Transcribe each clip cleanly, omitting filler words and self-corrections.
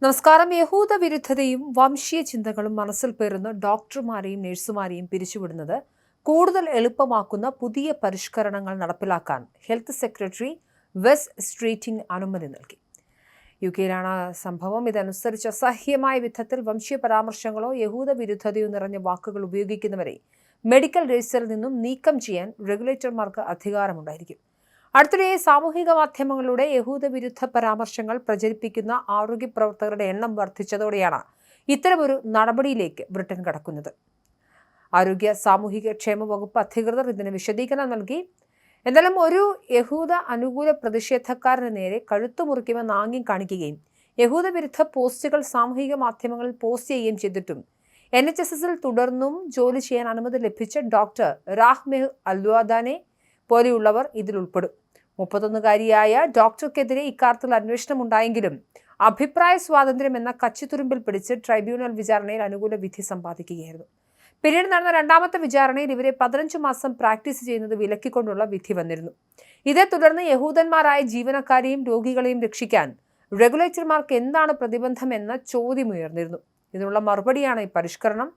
നമസ്കാരം. യഹൂദ വിരുദ്ധതയും വംശീയ ചിന്തകളും മനസ്സിൽ പേറുന്ന ഡോക്ടർമാരെയും നഴ്സുമാരെയും പിരിച്ചുവിടുന്നത് കൂടുതൽ എളുപ്പമാക്കുന്ന പുതിയ പരിഷ്കരണങ്ങൾ നടപ്പിലാക്കാൻ ഹെൽത്ത് സെക്രട്ടറി വെസ് സ്ട്രീറ്റിംഗ് അനുമതി നൽകി. യുകെയിലാണ് സംഭവം. ഇതനുസരിച്ച് അസഹ്യമായ വിധത്തിൽ വംശീയ പരാമർശങ്ങളോ യഹൂദ വിരുദ്ധതയോ നിറഞ്ഞ വാക്കുകൾ ഉപയോഗിക്കുന്നവരെ മെഡിക്കൽ രജിസ്റ്ററിൽ നിന്നും നീക്കം ചെയ്യാൻ റെഗുലേറ്റർമാർക്ക് അധികാരമുണ്ടായിരിക്കും. അടുത്തിടെ സാമൂഹിക മാധ്യമങ്ങളിലൂടെ യഹൂദ വിരുദ്ധ പരാമർശങ്ങൾ പ്രചരിപ്പിക്കുന്ന ആരോഗ്യ പ്രവർത്തകരുടെ എണ്ണം വർദ്ധിച്ചതോടെയാണ് ഇത്തരമൊരു നടപടിയിലേക്ക് ബ്രിട്ടൻ കടക്കുന്നത്. ആരോഗ്യ സാമൂഹിക ക്ഷേമ വകുപ്പ് അധികൃതർ ഇതിന് വിശദീകരണം നൽകി. എന്നാലും ഒരു യഹൂദ അനുകൂല പ്രതിഷേധക്കാരന് നേരെ കഴുത്തുമുറിക്കുമെന്ന് ആംഗ്യം കാണിക്കുകയും യഹൂദ വിരുദ്ധ പോസ്റ്റുകൾ സാമൂഹിക മാധ്യമങ്ങളിൽ പോസ്റ്റ് ചെയ്യുകയും ചെയ്തിട്ടും NHSൽ തുടർന്നും ജോലി ചെയ്യാൻ അനുമതി ലഭിച്ച ഡോക്ടർ റാഹ്മെഹ് അൽവാദാനെ പോലെയുള്ളവർ ഇതിൽ ഉൾപ്പെടും. 31-കാരിയായ ഡോക്ടർക്കെതിരെ ഇക്കാര്യത്തിൽ അന്വേഷണം ഉണ്ടായെങ്കിലും അഭിപ്രായ സ്വാതന്ത്ര്യം എന്ന കച്ചിത്തുരുമ്പിൽ പിടിച്ച് ട്രൈബ്യൂണൽ വിചാരണയിൽ അനുകൂല വിധി സമ്പാദിക്കുകയായിരുന്നു. പിന്നീട് നടന്ന രണ്ടാമത്തെ വിചാരണയിൽ ഇവരെ 15 മാസം പ്രാക്ടീസ് ചെയ്യുന്നത് വിലക്കിക്കൊണ്ടുള്ള വിധി വന്നിരുന്നു. ഇതേ തുടർന്ന് യഹൂദന്മാരായ ജീവനക്കാരെയും രോഗികളെയും രക്ഷിക്കാൻ റെഗുലേറ്റർമാർക്ക് എന്താണ് പ്രതിബന്ധം എന്ന ചോദ്യമുയർന്നിരുന്നു. ഇതിനുള്ള മറുപടിയാണ് ഈ പരിഷ്കരണം.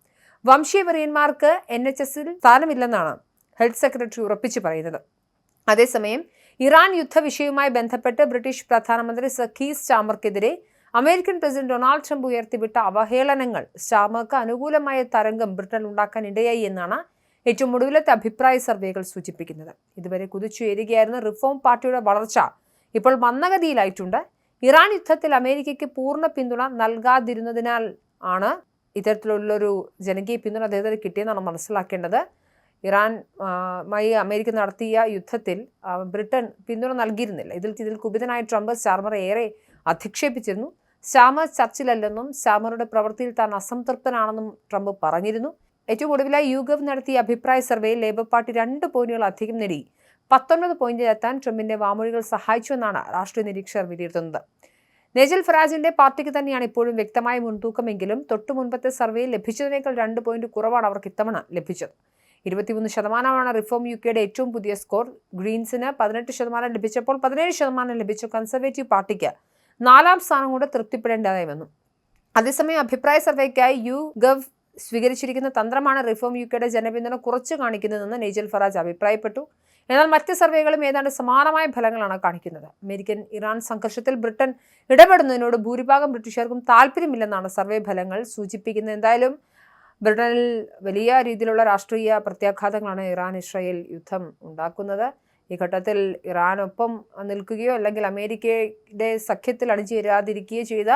വംശീയവെറിയന്മാർക്ക് NHSൽ സ്ഥാനമില്ലെന്നാണ് ഹെൽത്ത് സെക്രട്ടറി ഉറപ്പിച്ചു പറയുന്നത്. അതേസമയം ഇറാൻ യുദ്ധ വിഷയവുമായി ബന്ധപ്പെട്ട് ബ്രിട്ടീഷ് പ്രധാനമന്ത്രി കീർ സ്റ്റാമർക്കെതിരെ അമേരിക്കൻ പ്രസിഡന്റ് ഡൊണാൾഡ് ട്രംപ് ഉയർത്തിവിട്ട അവഹേളനങ്ങൾ സ്റ്റാമർക്ക് അനുകൂലമായ തരംഗം ബ്രിട്ടൻ ഉണ്ടാക്കാൻ ഇടയായി എന്നാണ് ഏറ്റവും ഒടുവിലത്തെ അഭിപ്രായ സർവേകൾ സൂചിപ്പിക്കുന്നത്. ഇതുവരെ കുതിച്ചുയരുകയായിരുന്ന റിഫോം പാർട്ടിയുടെ വളർച്ച ഇപ്പോൾ മന്ദഗതിയിലായിട്ടുണ്ട്. ഇറാൻ യുദ്ധത്തിൽ അമേരിക്കയ്ക്ക് പൂർണ്ണ പിന്തുണ നൽകാതിരുന്നതിനാൽ ആണ് ഇത്തരത്തിലുള്ളൊരു ജനകീയ പിന്തുണ അദ്ദേഹത്തിന് കിട്ടിയെന്നാണ് മനസ്സിലാക്കേണ്ടത്. ഇറാനുമായി അമേരിക്ക നടത്തിയ യുദ്ധത്തിൽ ബ്രിട്ടൻ പിന്തുണ നൽകിയിരുന്നില്ല. ഇതിൽ കുപിതനായ ട്രംപ് സ്റ്റാമറെ ഏറെ അധിക്ഷേപിച്ചിരുന്നു. സ്റ്റാമർ ചർച്ചിലല്ലെന്നും സ്റ്റാമറുടെ പ്രവൃത്തിയിൽ താൻ അസംതൃപ്തനാണെന്നും ട്രംപ് പറഞ്ഞിരുന്നു. ഏറ്റവും ഒടുവിലായി യുഗവ് നടത്തിയ അഭിപ്രായ സർവേയിൽ ലേബർ പാർട്ടി 2 പോയിന്റുകൾ അധികം നേടി 19 പോയിന്റിലെത്താൻ ട്രംപിന്റെ വാമൊഴികൾ സഹായിച്ചുവെന്നാണ് രാഷ്ട്രീയ നിരീക്ഷകർ വിലയിരുത്തുന്നത്. നൈജൽ ഫറാജിന്റെ പാർട്ടിക്ക് തന്നെയാണ് ഇപ്പോഴും വ്യക്തമായ മുൻതൂക്കമെങ്കിലും തൊട്ടു മുൻപത്തെ സർവേയിൽ ലഭിച്ചതിനേക്കാൾ 2 പോയിന്റ് കുറവാണ് അവർക്ക് ഇത്തവണ ലഭിച്ചത്. 23% റിഫോം യുകെയുടെ ഏറ്റവും പുതിയ സ്കോർ. ഗ്രീൻസിന് 18% ലഭിച്ചപ്പോൾ 17% ലഭിച്ച കൺസർവേറ്റീവ് പാർട്ടിക്ക് 4ാം സ്ഥാനം കൊണ്ട് തൃപ്തിപ്പെടേണ്ടതായി വന്നു. അതേസമയം അഭിപ്രായ സർവേക്കായി യുഗവ് സ്വീകരിച്ചിരിക്കുന്ന തന്ത്രമാണ് റിഫോം യുകെയുടെ ജനപിന്തുണ കുറച്ചു കാണിക്കുന്നതെന്ന് നൈജൽ ഫറാജ് അഭിപ്രായപ്പെട്ടു. എന്നാൽ മറ്റ് സർവേകളും ഏതാണ്ട് സമാനമായ ഫലങ്ങളാണ് കാണിക്കുന്നത്. അമേരിക്കൻ ഇറാൻ സംഘർഷത്തിൽ ബ്രിട്ടൻ ഇടപെടുന്നതിനോട് ഭൂരിഭാഗം ബ്രിട്ടീഷുകാർക്കും താല്പര്യമില്ലെന്നാണ് സർവേ ഫലങ്ങൾ സൂചിപ്പിക്കുന്നത്. എന്തായാലും ബ്രിട്ടനിൽ വലിയ രീതിയിലുള്ള രാഷ്ട്രീയ പ്രത്യാഘാതങ്ങളാണ് ഇറാൻ ഇസ്രായേൽ യുദ്ധം ഉണ്ടാക്കുന്നത്. ഈ ഘട്ടത്തിൽ ഇറാനൊപ്പം നിൽക്കുകയോ അല്ലെങ്കിൽ അമേരിക്കയുടെ സഖ്യത്തിൽ അണിചേരാതിരിക്കുകയോ ചെയ്ത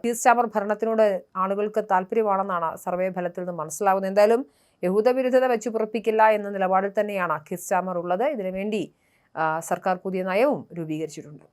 കീർ സ്റ്റാമർ ഭരണത്തിനോട് ആളുകൾക്ക് താല്പര്യമാണെന്നാണ് സർവേ ഫലത്തിൽ നിന്ന് മനസ്സിലാകുന്നത്. എന്തായാലും യഹൂദ വിരുദ്ധത വെച്ച് പുറപ്പിക്കില്ല എന്ന നിലപാടിൽ തന്നെയാണ് കീർ സ്റ്റാമർ ഉള്ളത്. ഇതിനുവേണ്ടി സർക്കാർ പുതിയ നയവും രൂപീകരിച്ചിട്ടുണ്ട്.